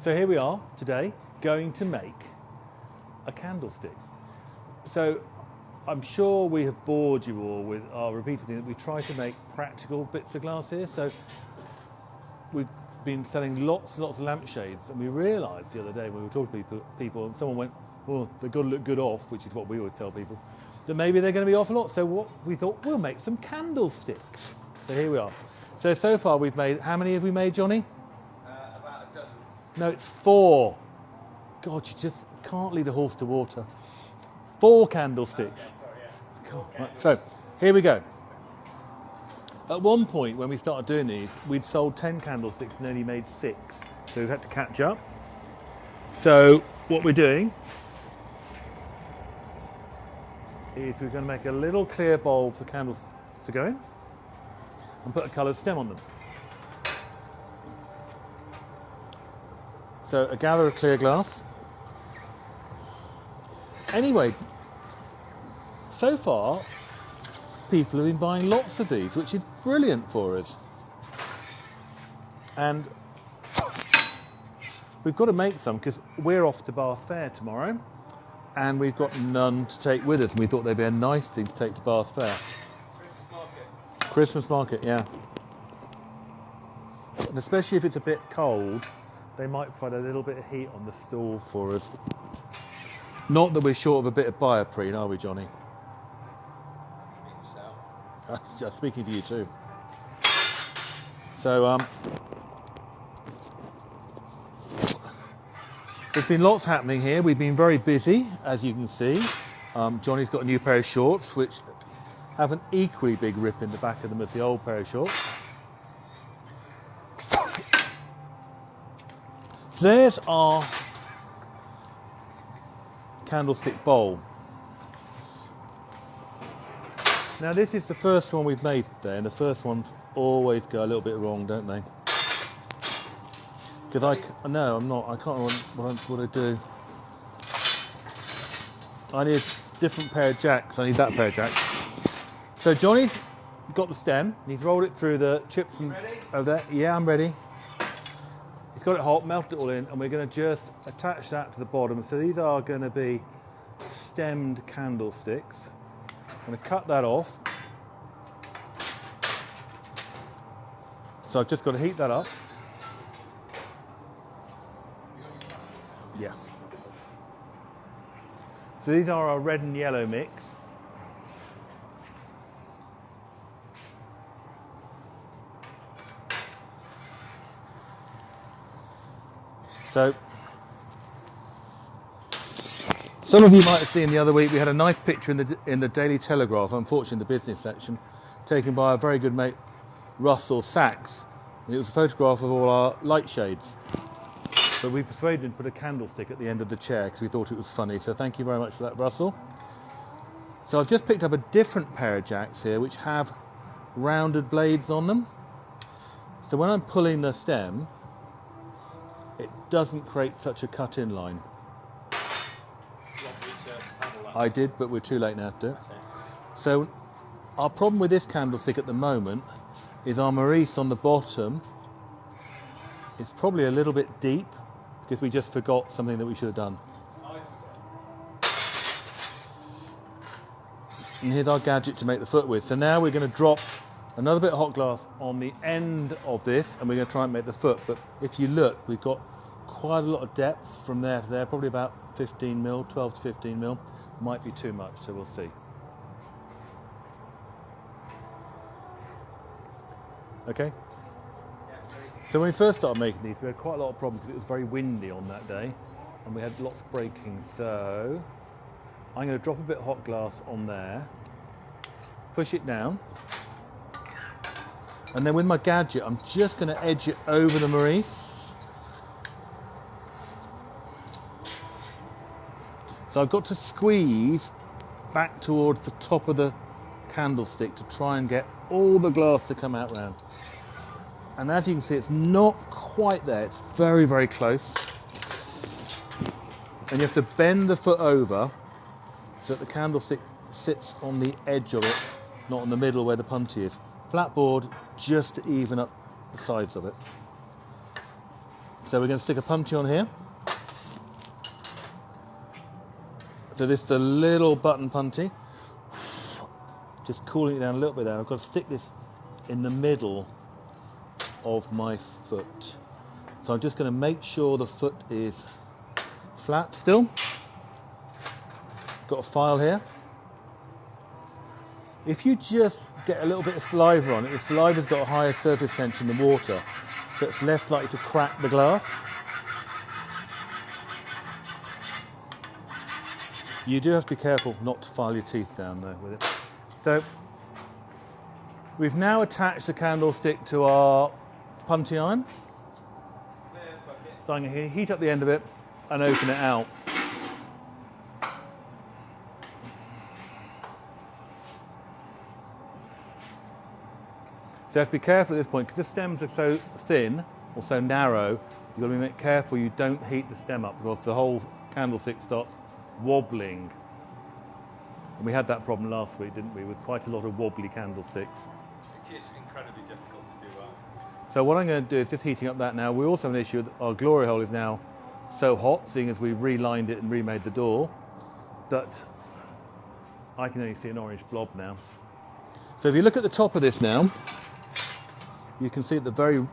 So here we are today, going to make a candlestick. So I'm sure we have bored you all with our repeated thing that we try to make practical bits of glass here. So we've been selling lots and lots of lampshades, and we realised the other day when we were talking to people and someone went, well, they've got to look good off, which is what we always tell people, that maybe they're going to be off a lot. So what we thought, we'll make some candlesticks. So here we are. So far we've made, how many have we made, Johnny? About a dozen. No, it's 4. God, you just can't lead a horse to water. 4 candlesticks. Okay, sorry, yeah. God. Right, so here we go. At one point when we started doing these, we'd sold 10 candlesticks and only made 6. So we've had to catch up. So what we're doing is we're going to make a little clear bowl for candles to go in and put a coloured stem on them. So a gather of clear glass. Anyway, so far people have been buying lots of these, which is brilliant for us. And we've got to make some because we're off to Bath Fair tomorrow and we've got none to take with us, and we thought they'd be a nice thing to take to Bath Fair. Christmas market, yeah. And especially if it's a bit cold, they might provide a little bit of heat on the stall for us. Not that we're short of a bit of bioprene, are we, Johnny? Just speaking for you too. So there's been lots happening here. We've been very busy, as you can see. Johnny's got a new pair of shorts, which have an equally big rip in the back of them as the old pair of shorts. So there's our candlestick bowl. Now this is the first one we've made today, and the first ones always go a little bit wrong, don't they? Because I can't remember what I do. I need a different pair of jacks. I need that pair of jacks. So Johnny's got the stem, and he's rolled it through the chips and over there. Yeah, I'm ready. He's got it hot, melted it all in, and we're going to just attach that to the bottom. So these are going to be stemmed candlesticks. I'm going to cut that off. So I've just got to heat that up. Yeah. So these are our red and yellow mix. So some of you might have seen the other week we had a nice picture in the Daily Telegraph, unfortunately in the business section, taken by a very good mate, Russell Sachs. And it was a photograph of all our light shades. But we persuaded him to put a candlestick at the end of the chair because we thought it was funny. So thank you very much for that, Russell. So I've just picked up a different pair of jacks here which have rounded blades on them. So when I'm pulling the stem, it doesn't create such a cut-in line. I did, but we're too late now to do it. So our problem with this candlestick at the moment is our Maurice on the bottom is probably a little bit deep because we just forgot something that we should have done. And here's our gadget to make the foot with. So now we're going to drop another bit of hot glass on the end of this and we're going to try and make the foot. But if you look, we've got quite a lot of depth from there to there, probably about 15 mil, 12 to 15 mil. Might be too much, so we'll see. Okay? So when we first started making these, we had quite a lot of problems because it was very windy on that day and we had lots of breaking. So I'm going to drop a bit of hot glass on there, push it down, and then with my gadget, I'm just going to edge it over the Maurice. So I've got to squeeze back towards the top of the candlestick to try and get all the glass to come out round. And as you can see, it's not quite there. It's very, very close. And you have to bend the foot over so that the candlestick sits on the edge of it, not in the middle where the punty is. Flat board just to even up the sides of it. So we're going to stick a punchy on here. So this is a little button punchy. Just cooling it down a little bit there. I've got to stick this in the middle of my foot. So I'm just going to make sure the foot is flat still. Got a file here. If you just get a little bit of saliva on it, the saliva's got a higher surface tension than water, so it's less likely to crack the glass. You do have to be careful not to file your teeth down though with it. So we've now attached the candlestick to our punchy iron. So I'm going to heat up the end of it and open it out. So you have to be careful at this point, because the stems are so thin or so narrow, you've got to be careful you don't heat the stem up, because the whole candlestick starts wobbling. And we had that problem last week, didn't we, with quite a lot of wobbly candlesticks. It is incredibly difficult to do that. So what I'm going to do is just heating up that now. We also have an issue that our glory hole is now so hot, seeing as we've relined it and remade the door, that I can only see an orange blob now. So if you look at the top of this now, you can see at the very